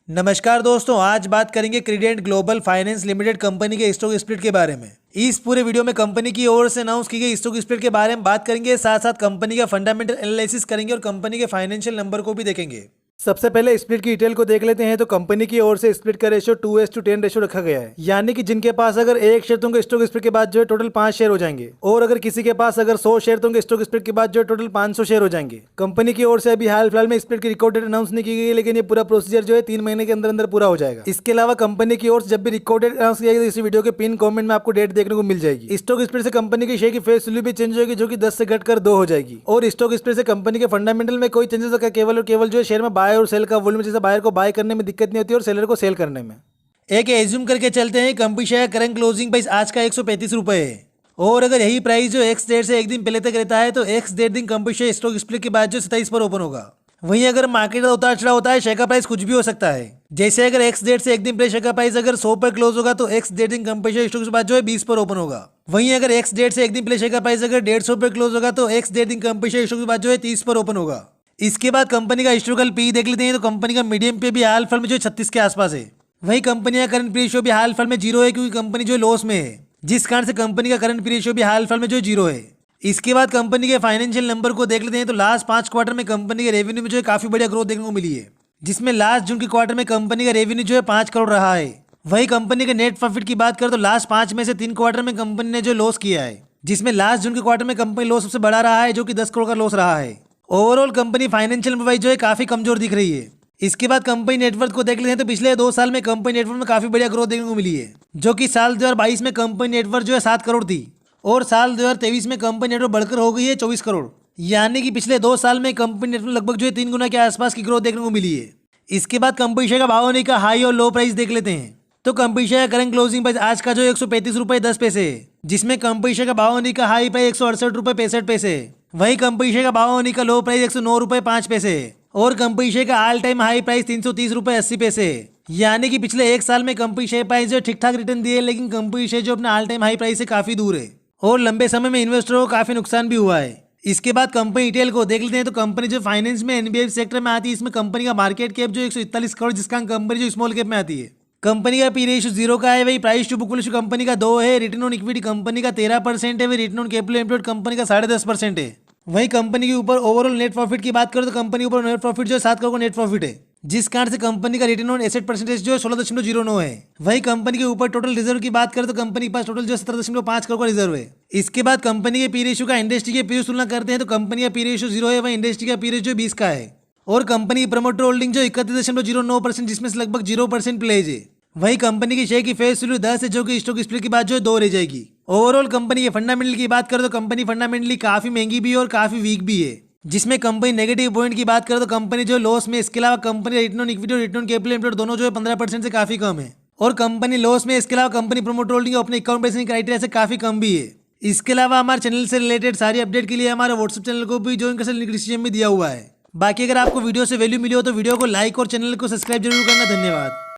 नमस्कार दोस्तों, आज बात करेंगे क्रेडेंट ग्लोबल फाइनेंस लिमिटेड कंपनी के स्टॉक स्प्लिट के बारे में। इस पूरे वीडियो में कंपनी की ओर से अनाउंस की गई स्टॉक स्प्लिट के बारे में बात करेंगे, साथ साथ कंपनी का फंडामेंटल एनालिसिस करेंगे और कंपनी के फाइनेंशियल नंबर को भी देखेंगे। सबसे पहले स्प्लिट की डिटेल को देख लेते हैं। तो कंपनी की ओर से स्प्लिट का रेशियो 2:10 रेशियो रखा गया है, यानी कि जिनके पास अगर एक शेयर तो उनके स्टॉक स्प्लिट के बाद जो है टोटल 5 शेयर हो जाएंगे, और अगर किसी के पास अगर 100 शेयर तो उनके स्टॉक स्प्लिट के बाद जो है टोटल 500 शेयर हो जाएंगे। कंपनी की ओर से अभी हाल फिलहाल में स्प्लिट की रिकॉर्ड डेट अनाउंस नहीं की गई है, लेकिन ये पूरा प्रोसीजर जो है 3 महीने के अंदर अंदर पूरा हो जाएगा। इसके अलावा कंपनी की ओर से जब भी रिकॉर्ड डेट अनाउंस किया जाएगा, इस वीडियो के पिन कमेंट में आपको डेट देखने को मिल जाएगी। स्टॉक स्प्लिट से कंपनी के शेयर की फेस वैल्यू भी चेंज होगी, जो कि 10 से घटकर 2 हो जाएगी। और स्टॉक स्प्लिट से कंपनी के फंडामेंटल में कोई चेंजेस का केवल और केवल जो है शेयर में बाय और सेल का वॉल्यूम, जैसे बायर को बाय करने में दिक्कत नहीं होती और सेलर को सेल करने में। एक एज्यूम करके चलते हैं company share current closing price आज का 135 रुपए है, और अगर यही प्राइस जो एक्स डेट से एक दिन पहले तक रहता है तो एक्स डेट दिन कंपनी शेयर स्टॉक स्प्लिट के बाद जो 27 पर ओपन होगा। वहीं अगर मार्केट का उतार चढ़ाव होता है, शेयर का प्राइस कुछ भी हो सकता है। जैसे अगर एक्स डेट से एक दिन पहले शेयर का प्राइस अगर 100 पर क्लोज होगा तो एक्स डेट दिन कंपनी शेयर स्टॉक के बाद जो है 20 पर ओपन होगा। वहीं अगर एक्स डेट से एक दिन पहले शेयर का प्राइस अगर 150 पर क्लोज होगा तो एक्स डेट दिन कंपनी शेयर स्टॉक के बाद जो है 30 पर ओपन होगा। इसके बाद कंपनी का हिस्टोरिकल पी देख लेते हैं। तो कंपनी का मीडियम पे भी हाल फिलहाल में जो 36 के आसपास है। वहीं कंपनी का करंट पी रेशियो भी हाल फिलहाल में 0 है, क्योंकि कंपनी जो लॉस में है, जिस कारण से कंपनी का करंट पी रेशियो भी हाल फिलहाल में जो 0 है। इसके बाद कंपनी के फाइनेंशियल नंबर को देख लेते हैं। तो लास्ट 5 क्वार्टर में कंपनी के रेवेन्यू में जो है काफी बढ़िया ग्रोथ देखने को मिली है, जिसमें लास्ट जून के क्वार्टर में कंपनी का रेवेन्यू जो है 5 करोड़ रहा है। वही कंपनी के नेट प्रॉफिट की बात करें तो लास्ट 5 में से 3 क्वार्टर में कंपनी ने जो लॉस किया है, जिसमें लास्ट जून के क्वार्टर में कंपनी लॉस सबसे बड़ा रहा है, जो कि 10 करोड़ का लॉस रहा है। ओवरऑल कंपनी फाइनेंशियल वाइज जो है काफी कमजोर दिख रही है। इसके बाद कंपनी नेटवर्थ को देख लेते हैं। तो पिछले 2 साल में कंपनी नेटवर्थ में काफी बढ़िया ग्रोथ देखने को मिली है, जो कि साल 2022 में कंपनी नेटवर्थ जो है 7 करोड़ थी, और साल 2023 में कंपनी नेटवर्थ बढ़कर हो गई है 24 करोड़। यानी कि पिछले 2 साल में कंपनी नेटवर्थ लगभग जो है 3 गुना के आसपास की ग्रोथ देखने को मिली है। इसके बाद कंपनी शेयर का भाव होने का हाई और लो प्राइस देख लेते हैं। तो कंपनी शेयर का करंट क्लोजिंग प्राइस आज का जो 135 रुपये 10 पैसे है, जिसमें कंपनी शेयर का भाव होने का हाई प्राइस 168 रुपये 65 पैसे है। वहीं कंपनी शेयर का भाव होने का लो प्राइस 109 रुपये 5 पैसे है, और कंपनी शेयर का ऑल टाइम हाई प्राइस 330 रुपये 80 पैसे है। यानी कि पिछले 1 साल में कंपनी शेयर प्राइस जो ठीक ठाक रिटर्न दिए, लेकिन कंपनी शेयर जो अपने ऑल टाइम हाई प्राइस से काफी दूर है, और लंबे समय में इन्वेस्टरों को काफी नुकसान भी हुआ है। इसके बाद कंपनी डिटेल को देख लेते हैं। तो कंपनी जो फाइनेंस में एनबीएफसी सेक्टर में आती है, इसमें कंपनी का मार्केट कैप जो 141 करोड़, जिसका कंपनी जो स्मॉल कैप में आती है। कंपनी का पी रेशियो 0 का है। वही price to book value company का 2 है। रिटर्न ऑन इक्विटी कंपनी का 13% है। वही return on capital employed company का 10.5% है। वही कंपनी के ऊपर ओवरऑल नेट प्रॉफिट की बात करें तो कंपनी के ऊपर नेट प्रॉफिट जो 7 करोड़ का नेट प्रॉफिट है, जिस कारण से कंपनी का रिटर्न ऑन एसेट परसेंटेज जो 16.09 है। वही कंपनी के ऊपर टोटल रिजर्व की बात करें तो कंपनी के पास टोटल जो 17.5 करोड़ का रिजर्व है। इसके बाद कंपनी के पी रेशियो का इंडस्ट्री के पी तुलना करते हैं तो कंपनी का पी रेशियो 0 है। वही इंडस्ट्री का पी रेशियो 20 का है, और कंपनी की प्रमोटर होल्डिंग जो 31.09%, जिसमें से लगभग 0% प्लेज है। वही कंपनी की शेयर की फेस वैल्यू 10 है, जो कि स्टॉक स्प्लिट के बाद जो 2 रह जाएगी। ओवरऑल कंपनी के फंडामेंटल की बात करें तो कंपनी फंडामेंटली काफी महंगी भी है और काफी वीक भी है। जिसमें कंपनी नेगेटिव पॉइंट की बात करें तो कंपनी जो लॉस में, इसके अलावा कंपनी रिटर्न ऑन इक्विटी और रिटर्न ऑन कैपिटल एम्प्लॉयड दोनों जो है 15% से काफी कम है, और कंपनी लॉस में, इसके अलावा कंपनी प्रमोटर होल्डिंग अपने अकाउंट बेसिंग क्राइटेरिया से काफी कम भी है। इसके अलावा हमारे चैनल से रिलेटेड सारी अपडेट के लिए हमारे व्हाट्सएप चैनल को भी ज्वाइन कर सकते, डिस्क्रिप्शन में दिया हुआ है। बाकी अगर आपको वीडियो से वैल्यू मिली हो तो वीडियो को लाइक और चैनल को सब्सक्राइब जरूर करना। धन्यवाद।